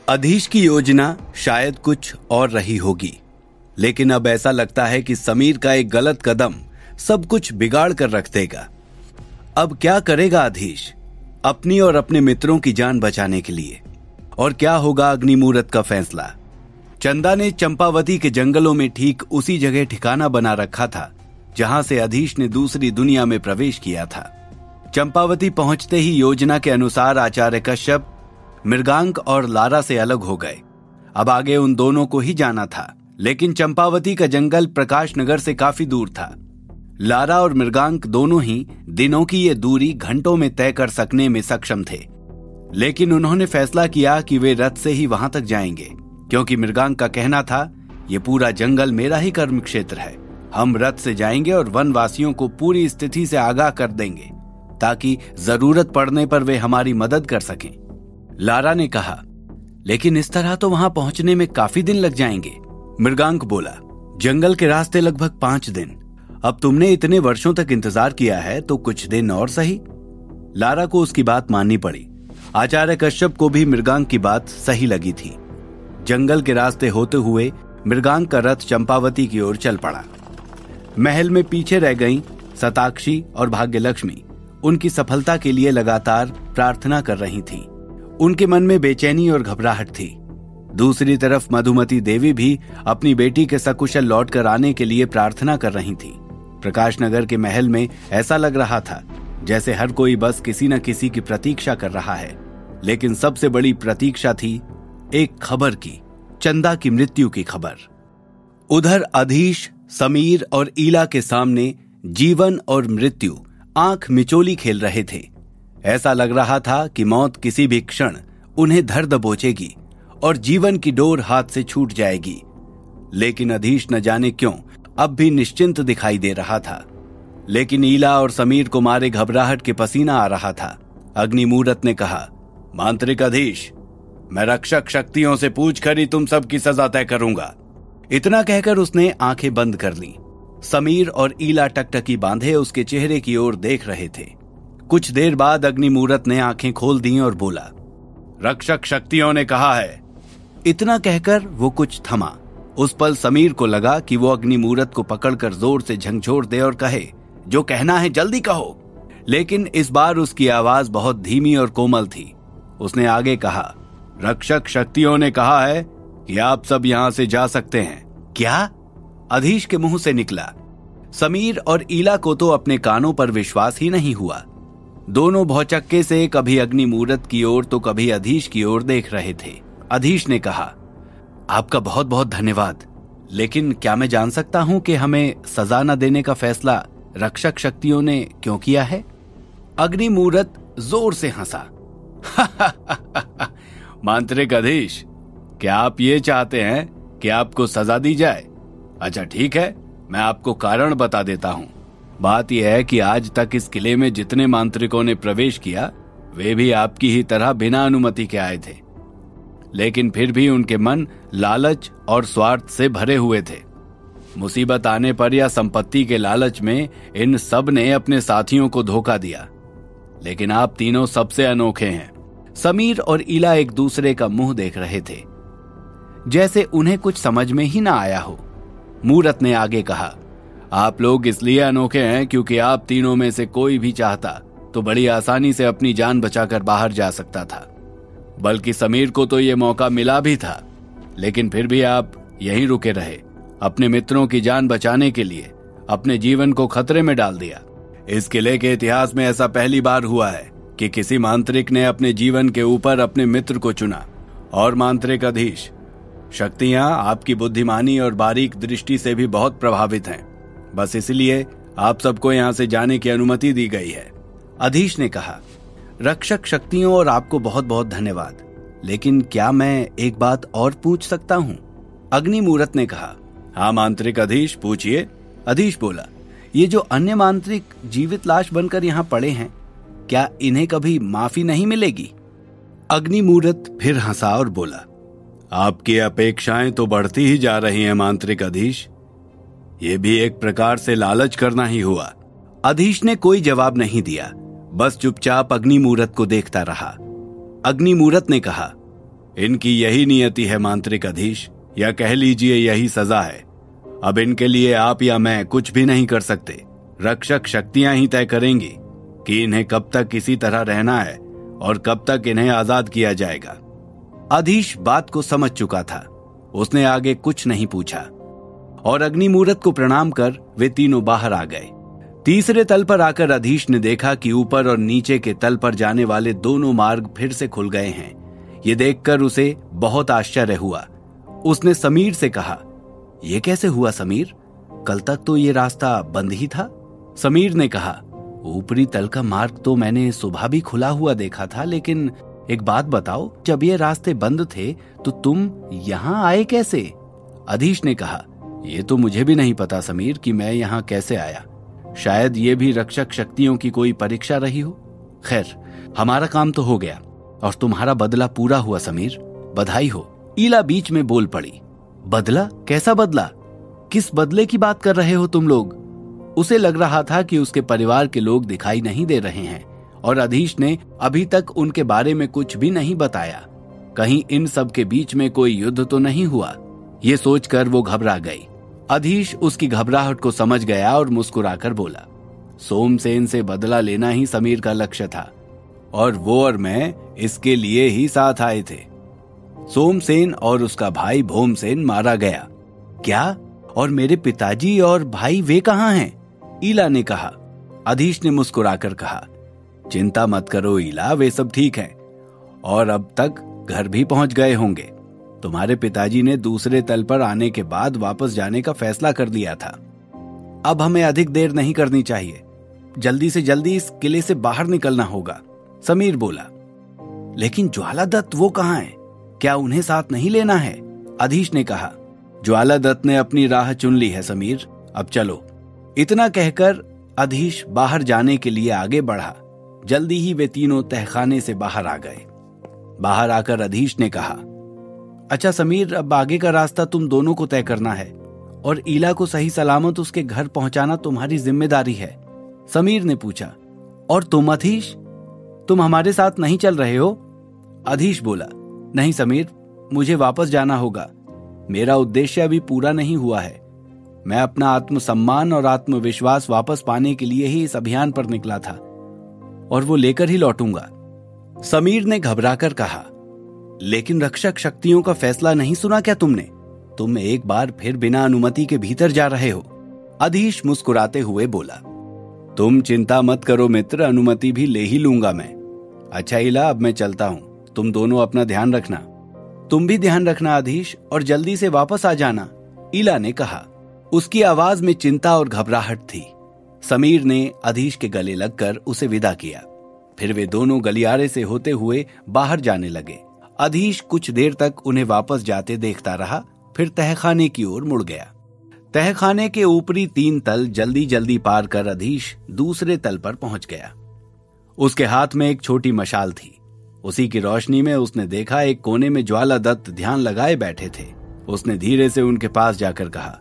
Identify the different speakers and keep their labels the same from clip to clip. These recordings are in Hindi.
Speaker 1: अधीश की योजना शायद कुछ और रही होगी, लेकिन अब ऐसा लगता है कि समीर का एक गलत कदम सब कुछ बिगाड़ कर रख देगा। अब क्या करेगा अधीश अपनी और अपने मित्रों की जान बचाने के लिए, और क्या होगा अग्निमूरत का फैसला? चंदा ने चंपावती के जंगलों में ठीक उसी जगह ठिकाना बना रखा था जहां से अधीश ने दूसरी दुनिया में प्रवेश किया था। चंपावती पहुंचते ही योजना के अनुसार आचार्य कश्यप मृगांक और लारा से अलग हो गए। अब आगे उन दोनों को ही जाना था, लेकिन चंपावती का जंगल प्रकाश नगर से काफी दूर था। लारा और मृगांक दोनों ही दिनों की ये दूरी घंटों में तय कर सकने में सक्षम थे, लेकिन उन्होंने फैसला किया कि वे रथ से ही वहां तक जाएंगे, क्योंकि मृगांक का कहना था, ये पूरा जंगल मेरा ही कर्म क्षेत्र है। हम रथ से जाएंगे और वनवासियों को पूरी स्थिति से आगाह कर देंगे ताकि जरूरत पड़ने पर वे हमारी मदद कर सकें। लारा ने कहा, लेकिन इस तरह तो वहां पहुंचने में काफी दिन लग जाएंगे। मृगांक बोला, जंगल के रास्ते लगभग 5 दिन। अब तुमने इतने वर्षों तक इंतजार किया है तो कुछ दिन और सही। लारा को उसकी बात माननी पड़ी। आचार्य कश्यप को भी मृगांक की बात सही लगी थी। जंगल के रास्ते होते हुए मृगांक का रथ चंपावती की ओर चल पड़ा। महल में पीछे रह गईं सताक्षी और भाग्यलक्ष्मी उनकी सफलता के लिए लगातार प्रार्थना कर रही थीं। उनके मन में बेचैनी और घबराहट थी। दूसरी तरफ मधुमती देवी भी अपनी बेटी के सकुशल लौटकर आने के लिए प्रार्थना कर रही थी। प्रकाश नगर के महल में ऐसा लग रहा था जैसे हर कोई बस किसी न किसी की प्रतीक्षा कर रहा है, लेकिन सबसे बड़ी प्रतीक्षा थी एक खबर की, चंदा की मृत्यु की खबर। उधर अधीश, समीर और ईला के सामने जीवन और मृत्यु आंख मिचोली खेल रहे थे। ऐसा लग रहा था कि मौत किसी भी क्षण उन्हें धर दबोचेगी और जीवन की डोर हाथ से छूट जाएगी। लेकिन अधीश न जाने क्यों अब भी निश्चिंत दिखाई दे रहा था, लेकिन ईला और समीर को मारे घबराहट के पसीना आ रहा था। अग्निमूरत ने कहा, मांत्रिक अधीश, मैं रक्षक शक्तियों से पूछकर ही तुम सबकी सजा तय करूंगा। इतना कहकर उसने आंखें बंद कर ली। समीर और ईला टकटकी बांधे उसके चेहरे की ओर देख रहे थे। कुछ देर बाद अग्निमूरत ने आंखें खोल दी और बोला, रक्षक शक्तियों ने कहा है। इतना कहकर वो कुछ थमा। उस पल समीर को लगा कि वो अग्निमूरत को पकड़कर जोर से झंझोर दे और कहे, जो कहना है जल्दी कहो। लेकिन इस बार उसकी आवाज बहुत धीमी और कोमल थी। उसने आगे कहा, रक्षक शक्तियों ने कहा है कि आप सब यहां से जा सकते हैं। क्या? अधीश के मुंह से निकला। समीर और ईला को तो अपने कानों पर विश्वास ही नहीं हुआ। दोनों भौचक्के से कभी अग्निमूरत की ओर तो कभी अधीश की ओर देख रहे थे। अधीश ने कहा, आपका बहुत बहुत धन्यवाद, लेकिन क्या मैं जान सकता हूं कि हमें सजा न देने का फैसला रक्षक शक्तियों ने क्यों किया है? अग्निमूरत जोर से हंसा। मांत्रिक अधीश, क्या आप ये चाहते हैं कि आपको सजा दी जाए? अच्छा ठीक है, मैं आपको कारण बता देता हूं। बात यह है कि आज तक इस किले में जितने मांत्रिकों ने प्रवेश किया वे भी आपकी ही तरह बिना अनुमति के आए थे, लेकिन फिर भी उनके मन लालच और स्वार्थ से भरे हुए थे। मुसीबत आने पर या संपत्ति के लालच में इन सब ने अपने साथियों को धोखा दिया, लेकिन आप तीनों सबसे अनोखे हैं। समीर और ईला एक दूसरे का मुंह देख रहे थे, जैसे उन्हें कुछ समझ में ही ना आया हो। मूरत ने आगे कहा, आप लोग इसलिए अनोखे हैं क्योंकि आप तीनों में से कोई भी चाहता तो बड़ी आसानी से अपनी जान बचाकर बाहर जा सकता था। बल्कि समीर को तो ये मौका मिला भी था, लेकिन फिर भी आप यहीं रुके रहे। अपने मित्रों की जान बचाने के लिए अपने जीवन को खतरे में डाल दिया। इस किले के इतिहास में ऐसा पहली बार हुआ है कि किसी मांत्रिक ने अपने जीवन के ऊपर अपने मित्र को चुना। और मांत्रिक अधीश, शक्तियां आपकी बुद्धिमानी और बारीक दृष्टि से भी बहुत प्रभावित हैं। बस इसलिए आप सबको यहां से जाने की अनुमति दी गई है। अधीश ने कहा, रक्षक शक्तियों और आपको बहुत बहुत धन्यवाद, लेकिन क्या मैं एक बात और पूछ सकता हूं? अग्निमूरत ने कहा, हाँ मांत्रिक अधीश, पूछिए। अधीश बोला, ये जो अन्य मांत्रिक जीवित लाश बनकर यहाँ पड़े हैं, क्या इन्हें कभी माफी नहीं मिलेगी? अग्निमूरत फिर हंसा और बोला, आपकी अपेक्षाएं तो बढ़ती ही जा रही हैं मांत्रिक अधीश। ये भी एक प्रकार से लालच करना ही हुआ। अधीश ने कोई जवाब नहीं दिया, बस चुपचाप अग्निमूरत को देखता रहा। अग्निमूरत ने कहा, इनकी यही नियति है मांत्रिक अधीश, या कह लीजिए यही सजा है। अब इनके लिए आप या मैं कुछ भी नहीं कर सकते। रक्षक शक्तियां ही तय करेंगी कि इन्हें कब तक इसी तरह रहना है और कब तक इन्हें आजाद किया जाएगा। अधीश बात को समझ चुका था। उसने आगे कुछ नहीं पूछा और अग्निमूर्त को प्रणाम कर वे तीनों बाहर आ गए। तीसरे तल पर आकर अधीश ने देखा कि ऊपर और नीचे के तल पर जाने वाले दोनों मार्ग फिर से खुल गए हैं। ये देखकर उसे बहुत आश्चर्य हुआ। उसने समीर से कहा, यह कैसे हुआ समीर? कल तक तो ये रास्ता बंद ही था। समीर ने कहा, ऊपरी तल का मार्ग तो मैंने सुबह भी खुला हुआ देखा था, लेकिन एक बात बताओ, जब ये रास्ते बंद थे तो तुम यहाँ आए कैसे? अधीश ने कहा, ये तो मुझे भी नहीं पता समीर कि मैं यहाँ कैसे आया। शायद ये भी रक्षक शक्तियों की कोई परीक्षा रही हो। खैर, हमारा काम तो हो गया और तुम्हारा बदला पूरा हुआ समीर, बधाई हो। ईला बीच में बोल पड़ी, बदला? कैसा बदला? किस बदले की बात कर रहे हो तुम लोग? उसे लग रहा था कि उसके परिवार के लोग दिखाई नहीं दे रहे हैं और अधीश ने अभी तक उनके बारे में कुछ भी नहीं बताया। कहीं इन सब के बीच में कोई युद्ध तो नहीं हुआ? ये सोचकर वो घबरा गई। अधीश उसकी घबराहट को समझ गया और मुस्कुराकर बोला, सोमसेन से बदला लेना ही समीर का लक्ष्य था और वो और मैं इसके लिए ही साथ आए थे। सोमसेन और उसका भाई भोमसेन मारा गया। क्या? और मेरे पिताजी और भाई वे कहाँ हैं? ईला ने कहा। अधीश ने मुस्कुराकर कहा, चिंता मत करो ईला, वे सब ठीक हैं और अब तक घर भी पहुंच गए होंगे। तुम्हारे पिताजी ने दूसरे तल पर आने के बाद वापस जाने का फैसला कर लिया था। अब हमें अधिक देर नहीं करनी चाहिए, जल्दी से जल्दी इस किले से बाहर निकलना होगा। समीर बोला, लेकिन ज्वालादत्त वो कहाँ है? क्या उन्हें साथ नहीं लेना है? अधीश ने कहा, ज्वालादत्त ने अपनी राह चुन ली है समीर, अब चलो। इतना कहकर अधीश बाहर जाने के लिए आगे बढ़ा। जल्दी ही वे तीनों तहखाने से बाहर आ गए। बाहर आकर अधीश ने कहा, अच्छा समीर, अब आगे का रास्ता तुम दोनों को तय करना है और ईला को सही सलामत उसके घर पहुंचाना तुम्हारी जिम्मेदारी है। समीर ने पूछा, और तुम अधीश, तुम हमारे साथ नहीं चल रहे हो? अधीश बोला, नहीं समीर, मुझे वापस जाना होगा। मेरा उद्देश्य अभी पूरा नहीं हुआ है। मैं अपना आत्मसम्मान और आत्मविश्वास वापस पाने के लिए ही इस अभियान पर निकला था और वो लेकर ही लौटूंगा। समीर ने घबराकर कहा, लेकिन रक्षक शक्तियों का फैसला नहीं सुना क्या तुमने? तुम एक बार फिर बिना अनुमति के भीतर जा रहे हो। अधीश मुस्कुराते हुए बोला, तुम चिंता मत करो मित्र, अनुमति भी ले ही लूंगा मैं। अच्छा ईला, अब मैं चलता हूं, तुम दोनों अपना ध्यान रखना। तुम भी ध्यान रखना अधीश, और जल्दी से वापस आ जाना, ईला ने कहा। उसकी आवाज में चिंता और घबराहट थी। समीर ने अधीश के गले लगकर उसे विदा किया। फिर वे दोनों गलियारे से होते हुए बाहर जाने लगे। अधीश कुछ देर तक उन्हें वापस जाते देखता रहा, फिर तहखाने की ओर मुड़ गया। तहखाने के ऊपरी 3 तल जल्दी जल्दी पार कर अधीश दूसरे तल पर पहुंच गया। उसके हाथ में एक छोटी मशाल थी। उसी की रोशनी में उसने देखा एक कोने में ज्वालादत्त ध्यान लगाए बैठे थे। उसने धीरे से उनके पास जाकर कहा,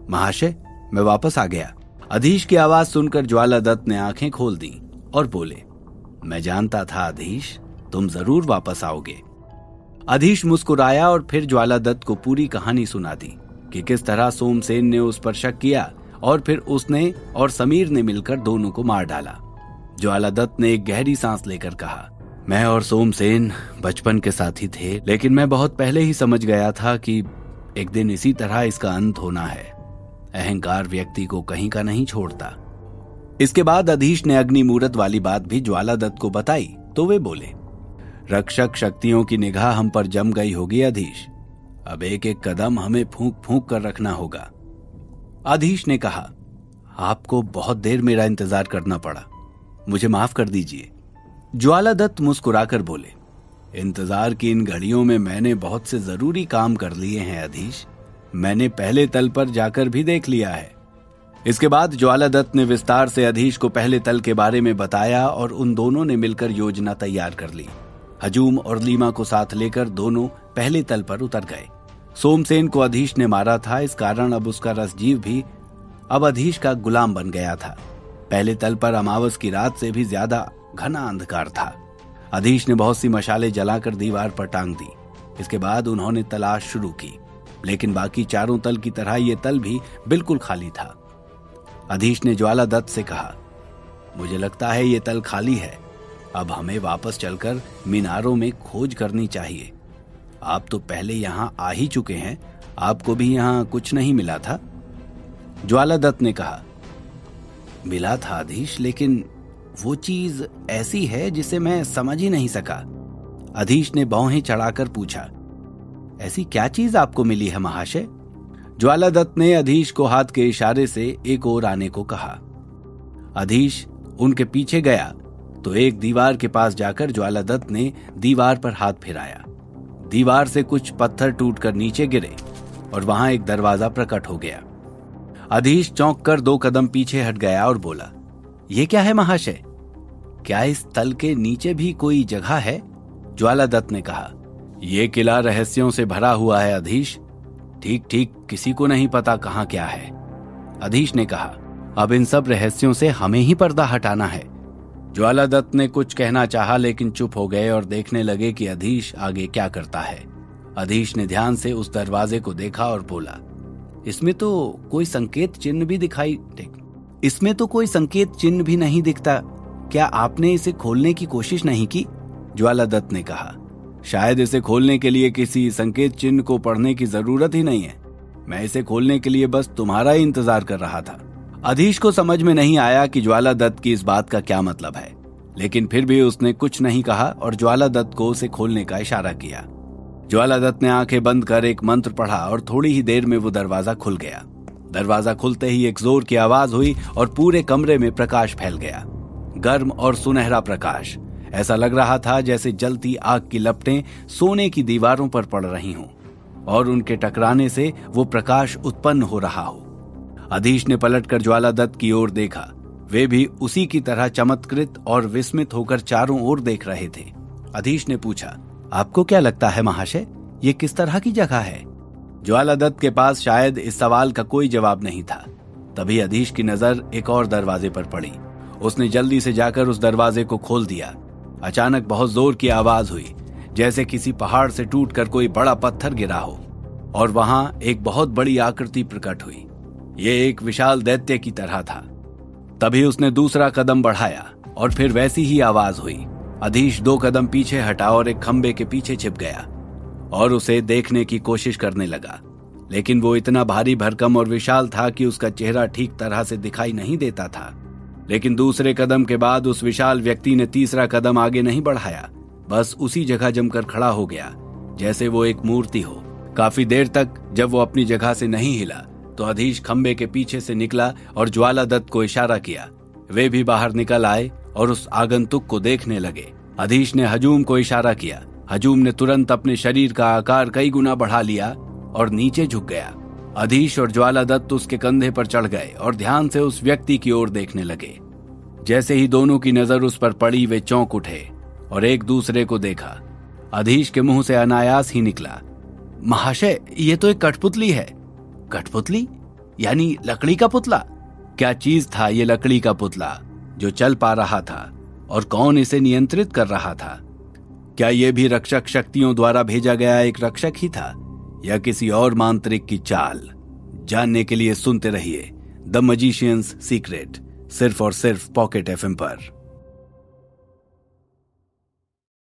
Speaker 1: महाशय, मैं वापस आ गया। अधीश की आवाज सुनकर ज्वालादत्त ने आंखें खोल दी और बोले, मैं जानता था अधीश, तुम जरूर वापस आओगे। अधीश मुस्कुराया और फिर ज्वालादत्त को पूरी कहानी सुना दी कि किस तरह सोमसेन ने उस पर शक किया और फिर उसने और समीर ने मिलकर दोनों को मार डाला। ज्वालादत्त ने एक गहरी सांस लेकर कहा, मैं और सोमसेन बचपन के साथी थे, लेकिन मैं बहुत पहले ही समझ गया था कि एक दिन इसी तरह इसका अंत होना है। अहंकार व्यक्ति को कहीं का नहीं छोड़ता। इसके बाद अधीश ने अग्निमूर्त वाली बात भी ज्वालादत्त को बताई तो वे बोले, रक्षक शक्तियों की निगाह हम पर जम गई होगी अधीश, अब एक एक कदम हमें फूंक फूंक कर रखना होगा। अधीश ने कहा, आपको बहुत देर मेरा इंतजार करना पड़ा, मुझे माफ कर दीजिए। ज्वालादत्त मुस्कुराकर बोले, इंतजार की इन घड़ियों में मैंने बहुत से जरूरी काम कर लिए हैं अधीश, मैंने पहले तल पर जाकर भी देख लिया है। इसके बाद ज्वालादत्त ने विस्तार से अधीश को पहले तल के बारे में बताया और उन दोनों ने मिलकर योजना तैयार कर ली। हजूम और लीमा को साथ लेकर दोनों पहले तल पर उतर गए। सोमसेन को अधीश ने मारा था, इस कारण अब उसका रसजीव भी अब अधीश का गुलाम बन गया था। पहले तल पर अमावस की रात से भी ज्यादा घना अंधकार था। अधीश ने बहुत सी मशालें जलाकर दीवार पर टांग दी। इसके बाद उन्होंने तलाश शुरू की, लेकिन बाकी चारों तल की तरह यह तल भी बिल्कुल खाली था। अधीश ने ज्वाला दत्त से कहा, मुझे लगता है ये तल खाली है। अब हमें वापस चलकर मीनारों में खोज करनी चाहिए। आप तो पहले यहां आ ही चुके हैं, आपको भी यहां कुछ नहीं मिला था? ज्वाला दत्त ने कहा, मिला था अधीश, लेकिन वो चीज ऐसी है जिसे मैं समझ ही नहीं सका। अधीश ने भौहें चढ़ाकर पूछा, ऐसी क्या चीज आपको मिली है महाशय? ज्वाला दत्त ने अधीश को हाथ के इशारे से एक ओर आने को कहा। अधीश उनके पीछे गया तो एक दीवार के पास जाकर ज्वाला दत्त ने दीवार पर हाथ फिराया। दीवार से कुछ पत्थर टूटकर नीचे गिरे और वहां एक दरवाजा प्रकट हो गया। अधीश चौंक कर 2 कदम पीछे हट गया और बोला, ये क्या है महाशय? क्या इस तल के नीचे भी कोई जगह है? ज्वाला दत्त ने कहा, यह किला रहस्यों से भरा हुआ है अधीश। ठीक ठीक किसी को नहीं पता कहां क्या है। अधीश ने कहा, अब इन सब रहस्यों से हमें ही पर्दा हटाना है। ज्वाला दत्त ने कुछ कहना चाहा, लेकिन चुप हो गए और देखने लगे कि अधीश आगे क्या करता है। अधीश ने ध्यान से उस दरवाजे को देखा और बोला, इसमें तो कोई संकेत चिन्ह भी नहीं दिखता। क्या आपने इसे खोलने की कोशिश नहीं की? ज्वाला दत्त ने कहा, शायद इसे खोलने के लिए किसी संकेत चिन्ह को पढ़ने की जरूरत ही नहीं है। मैं इसे खोलने के लिए बस तुम्हारा ही इंतजार कर रहा था। अधीश को समझ में नहीं आया कि ज्वाला दत्त की इस बात का क्या मतलब है, लेकिन फिर भी उसने कुछ नहीं कहा और ज्वाला दत्त को उसे खोलने का इशारा किया। ज्वाला दत्त ने आंखें बंद कर एक मंत्र पढ़ा और थोड़ी ही देर में वो दरवाजा खुल गया। दरवाजा खुलते ही एक जोर की आवाज हुई और पूरे कमरे में प्रकाश फैल गया, गर्म और सुनहरा प्रकाश। ऐसा लग रहा था जैसे जलती आग की लपटें सोने की दीवारों पर पड़ रही हों और उनके टकराने से वो प्रकाश उत्पन्न हो रहा हो। अधीश ने पलटकर ज्वाला दत्त की ओर देखा। वे भी उसी की तरह चमत्कृत और विस्मित होकर चारों ओर देख रहे थे। अधीश ने पूछा, आपको क्या लगता है महाशय, ये किस तरह की जगह है? ज्वाला दत्त के पास शायद इस सवाल का कोई जवाब नहीं था। तभी अधीश की नजर एक और दरवाजे पर पड़ी। उसने जल्दी से जाकर उस दरवाजे को खोल दिया। अचानक बहुत जोर की आवाज हुई, जैसे किसी पहाड़ से टूटकर कोई बड़ा पत्थर गिरा हो, और वहां एक बहुत बड़ी आकृति प्रकट हुई। ये एक विशाल दैत्य की तरह था। तभी उसने दूसरा कदम बढ़ाया और फिर वैसी ही आवाज हुई। अधीश 2 कदम पीछे हटा और एक खंबे के पीछे छिप गया और उसे देखने की कोशिश करने लगा, लेकिन वो इतना भारी भरकम और विशाल था कि उसका चेहरा ठीक तरह से दिखाई नहीं देता था। लेकिन दूसरे कदम के बाद उस विशाल व्यक्ति ने तीसरा कदम आगे नहीं बढ़ाया, बस उसी जगह जमकर खड़ा हो गया जैसे वो एक मूर्ति हो। काफी देर तक जब वो अपनी जगह से नहीं हिला तो अधीश खंबे के पीछे से निकला और ज्वाला दत्त को इशारा किया। वे भी बाहर निकल आए और उस आगंतुक को देखने लगे। अधीश ने हजूम को इशारा किया। हजूम ने तुरंत अपने शरीर का आकार कई गुना बढ़ा लिया और नीचे झुक गया। अधीश और ज्वाला दत्त उसके कंधे पर चढ़ गए और ध्यान से उस व्यक्ति की ओर देखने लगे। जैसे ही दोनों की नजर उस पर पड़ी, वे चौंक उठे और एक दूसरे को देखा। अधीश के मुंह से अनायास ही निकला, महाशय, ये तो एक कठपुतली है। कठपुतली? यानी लकड़ी का पुतला? क्या चीज था ये लकड़ी का पुतला जो चल पा रहा था, और कौन इसे नियंत्रित कर रहा था? क्या यह भी रक्षक शक्तियों द्वारा भेजा गया एक रक्षक ही था, या किसी और मांत्रिक की चाल? जानने के लिए सुनते रहिए द मैजिशियंस सीक्रेट, सिर्फ और सिर्फ पॉकेट एफएम पर।